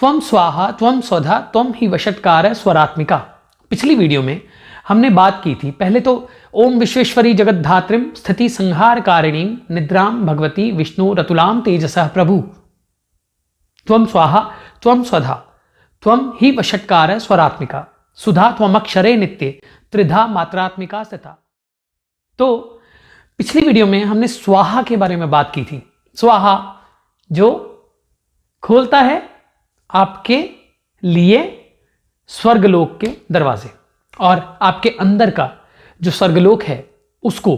त्वम स्वाहा त्वम स्वधा त्वम ही वषट्कार स्वरात्मिका। पिछली वीडियो में हमने बात की थी, पहले तो ओम विश्वेश्वरी जगत धात्रीम स्थिति संहार कारिणी निद्राम भगवती विष्णु रतुलाम तेजसः प्रभु। त्वम स्वाहा त्वम स्वधा त्वम ही वषट्कार स्वरात्मिका सुधा त्वमक्षरे नित्ये त्रिधा मात्रात्मिका स्थिता। तो पिछली वीडियो में हमने स्वाहा के बारे में बात की थी। स्वाहा जो खोलता है आपके लिए स्वर्गलोक के दरवाजे और आपके अंदर का जो स्वर्गलोक है उसको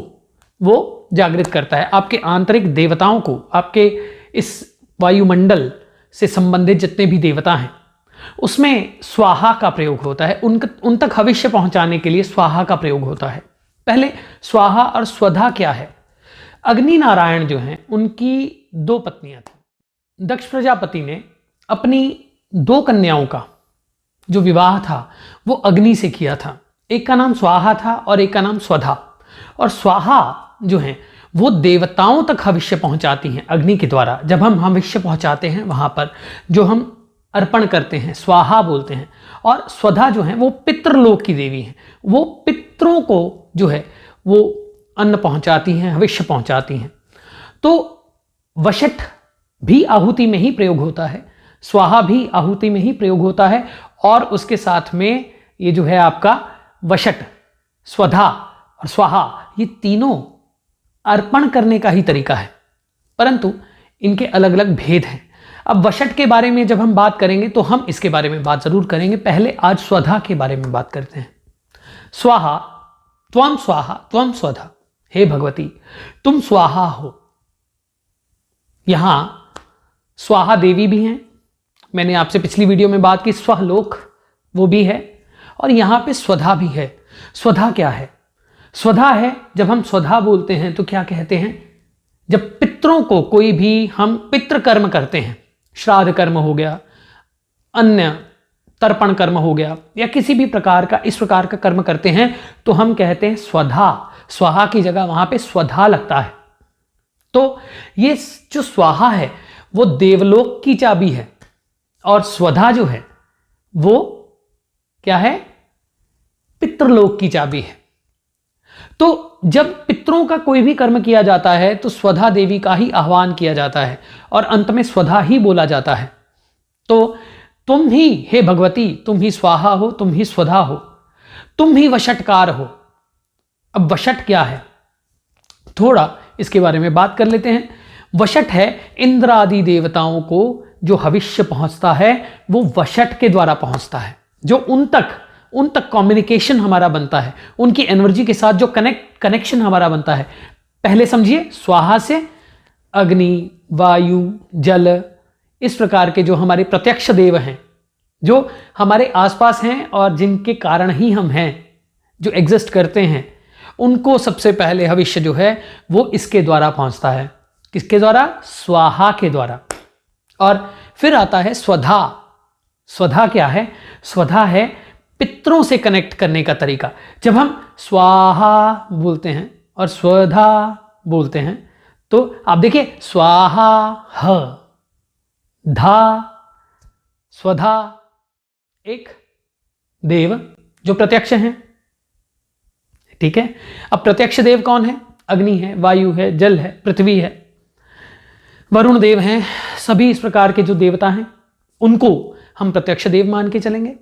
वो जागृत करता है। आपके आंतरिक देवताओं को, आपके इस वायुमंडल से संबंधित जितने भी देवता हैं उसमें स्वाहा का प्रयोग होता है। उन तक भविष्य पहुंचाने के लिए स्वाहा का प्रयोग होता है। पहले स्वाहा और स्वधा क्या है? अग्नि नारायण जो हैं उनकी दो पत्नियां थी। दक्ष प्रजापति ने अपनी दो कन्याओं का जो विवाह था वो अग्नि से किया था। एक का नाम स्वाहा था और एक का नाम स्वधा। और स्वाहा जो है वो देवताओं तक भविष्य पहुंचाती हैं अग्नि के द्वारा। जब हम भविष्य पहुंचाते हैं वहां पर जो हम अर्पण करते हैं स्वाहा बोलते हैं। और स्वधा जो है वो पितृलोक की देवी हैं, वो पितरों को जो है वो अन्न पहुंचाती हैं, भविष्य पहुंचाती हैं। तो वषट भी आहुति में ही प्रयोग होता है, स्वाहा भी आहुति में ही प्रयोग होता है और उसके साथ में ये जो है आपका वषट, स्वधा और स्वाहा, ये तीनों अर्पण करने का ही तरीका है, परंतु इनके अलग अलग भेद हैं। अब वषट के बारे में जब हम बात करेंगे तो हम इसके बारे में बात जरूर करेंगे। पहले आज स्वधा के बारे में बात करते हैं। स्वाहा त्वम स्वधा, हे भगवती तुम स्वाहा हो। यहां स्वाहा देवी भी हैं, मैंने आपसे पिछली वीडियो में बात की, स्वलोक वो भी है और यहां पे स्वधा भी है। स्वधा क्या है? स्वधा है, जब हम स्वधा बोलते हैं तो क्या कहते हैं? जब पितरों को कोई भी हम पितृ कर्म करते हैं, श्राद्ध कर्म हो गया, अन्य तर्पण कर्म हो गया या किसी भी प्रकार का इस प्रकार का कर्म करते हैं तो हम कहते हैं स्वधा। स्वाहा की जगह वहां पे स्वधा लगता है। तो ये जो स्वाहा है वो देवलोक की चाबी है और स्वधा जो है वो क्या है? पितृलोक की चाबी है। तो जब पितरों का कोई भी कर्म किया जाता है तो स्वधा देवी का ही आह्वान किया जाता है और अंत में स्वधा ही बोला जाता है। तो तुम ही हे भगवती, तुम ही स्वाहा हो, तुम ही स्वधा हो, तुम ही वषटकार हो। अब वषट क्या है थोड़ा इसके बारे में बात कर लेते हैं। वषट है इंद्र आदि देवताओं को जो भविष्य पहुंचता है वो वषट के द्वारा पहुंचता है। जो उन तक कम्युनिकेशन हमारा बनता है, उनकी एनर्जी के साथ जो कनेक्शन हमारा बनता है। पहले समझिए, स्वाहा से अग्नि, वायु, जल, इस प्रकार के जो हमारे प्रत्यक्ष देव हैं, जो हमारे आसपास हैं और जिनके कारण ही हम हैं, जो एग्जिस्ट करते हैं, उनको सबसे पहले भविष्य जो है वो इसके द्वारा पहुंचता है। किसके द्वारा? स्वाहा के द्वारा। और फिर आता है स्वधा। स्वधा क्या है? स्वधा है पितरों से कनेक्ट करने का तरीका। जब हम स्वाहा बोलते हैं और स्वधा बोलते हैं तो आप देखिए, स्वाहा ह धा स्वधा, एक देव जो प्रत्यक्ष हैं, ठीक है। अब प्रत्यक्ष देव कौन है? अग्नि है, वायु है, जल है, पृथ्वी है, वरुण देव हैं। सभी इस प्रकार के जो देवता हैं उनको हम प्रत्यक्ष देव मान के चलेंगे।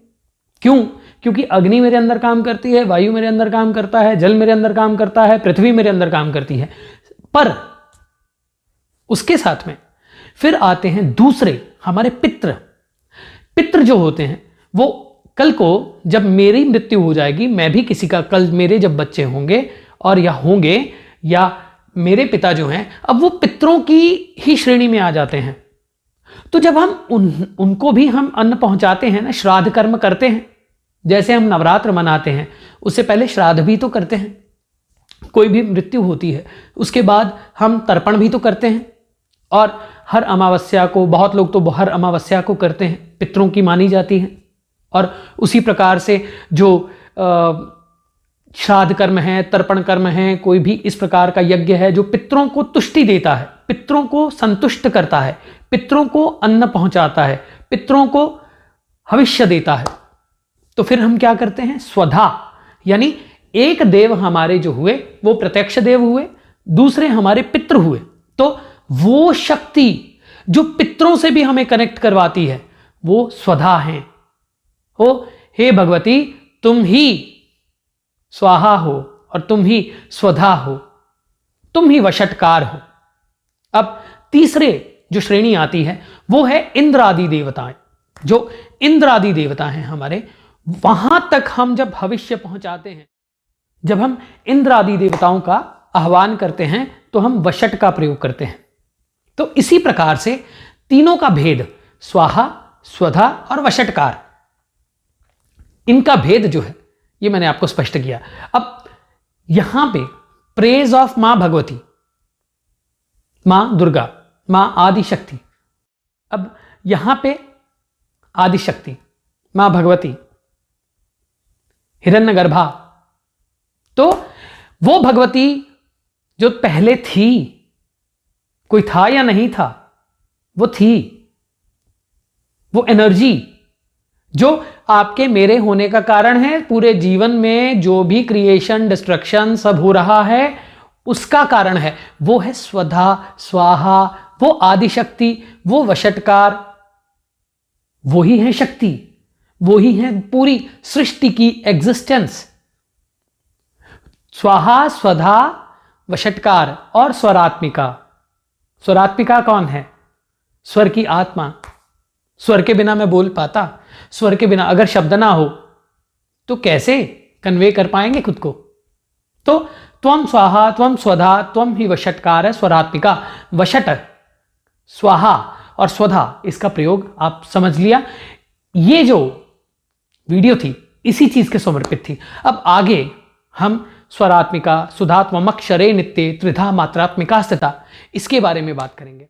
क्यों? क्योंकि अग्नि मेरे अंदर काम करती है, वायु मेरे अंदर काम करता है, जल मेरे अंदर काम करता है, पृथ्वी मेरे अंदर काम करती है। पर उसके साथ में फिर आते हैं दूसरे हमारे पितृ। पितृ जो होते हैं वो कल को जब मेरी मृत्यु हो जाएगी, मैं भी किसी का, कल मेरे जब बच्चे होंगे और या मेरे पिता जो हैं, अब वो पितरों की ही श्रेणी में आ जाते हैं। तो जब हम उनको भी हम अन्न पहुंचाते हैं ना, श्राद्ध कर्म करते हैं, जैसे हम नवरात्र मनाते हैं उससे पहले श्राद्ध भी तो करते हैं। कोई भी मृत्यु होती है उसके बाद हम तर्पण भी तो करते हैं। और हर अमावस्या को, बहुत लोग तो हर अमावस्या को करते हैं, पितरों की मानी जाती है। और उसी प्रकार से जो श्राद्ध कर्म है, तर्पण कर्म है, कोई भी इस प्रकार का यज्ञ है जो पितरों को तुष्टि देता है, पितरों को संतुष्ट करता है, पितरों को अन्न पहुंचाता है, पितरों को भविष्य देता है, तो फिर हम क्या करते हैं, स्वधा, यानी एक देव हमारे जो हुए वो प्रत्यक्ष देव हुए, दूसरे हमारे पितृ हुए, तो वो शक्ति जो पितरों से भी हमें कनेक्ट करवाती है वो स्वधा है। हो हे भगवती, तुम ही स्वाहा हो और तुम ही स्वधा हो, तुम ही वशटकार हो। अब तीसरे जो श्रेणी आती है वो है इंद्र आदि देवताएं। जो इंद्र आदि देवता हैं हमारे, वहां तक हम जब भविष्य पहुंचाते हैं, जब हम इंद्र आदि देवताओं का आह्वान करते हैं तो हम वशट का प्रयोग करते हैं। तो इसी प्रकार से तीनों का भेद, स्वाहा, स्वधा और वशटकार, इनका भेद जो है ये मैंने आपको स्पष्ट किया। अब यहां पे प्रेज ऑफ मां भगवती, मां दुर्गा, मां आदिशक्ति। अब यहां पे आदिशक्ति, मां भगवती, हिरण्यगर्भा, तो वो भगवती जो पहले थी, कोई था या नहीं था, वो थी, वो एनर्जी जो आपके मेरे होने का कारण है, पूरे जीवन में जो भी क्रिएशन डिस्ट्रक्शन सब हो रहा है उसका कारण है, वो है स्वधा, स्वाहा, वो आदिशक्ति, वो वशटकार, वो ही है शक्ति, वो ही है पूरी सृष्टि की एग्जिस्टेंस। स्वाहा, स्वधा, वशटकार और स्वरात्मिका। स्वरात्मिका कौन है? स्वर की आत्मा। स्वर के बिना मैं बोल पाता? स्वर के बिना अगर शब्द ना हो तो कैसे कन्वे कर पाएंगे खुद को? तो त्वम स्वाहा, त्वम स्वधा, त्वम ही वशटकार, स्वरात्मिका। वशट, स्वाहा और स्वधा, इसका प्रयोग आप समझ लिया। ये जो वीडियो थी इसी चीज के समर्पित थी। अब आगे हम स्वरात्मिका, सुधात्मक क्षरे नित्य त्रिधा मात्रात्मिका स्थिता, इसके बारे में बात करेंगे।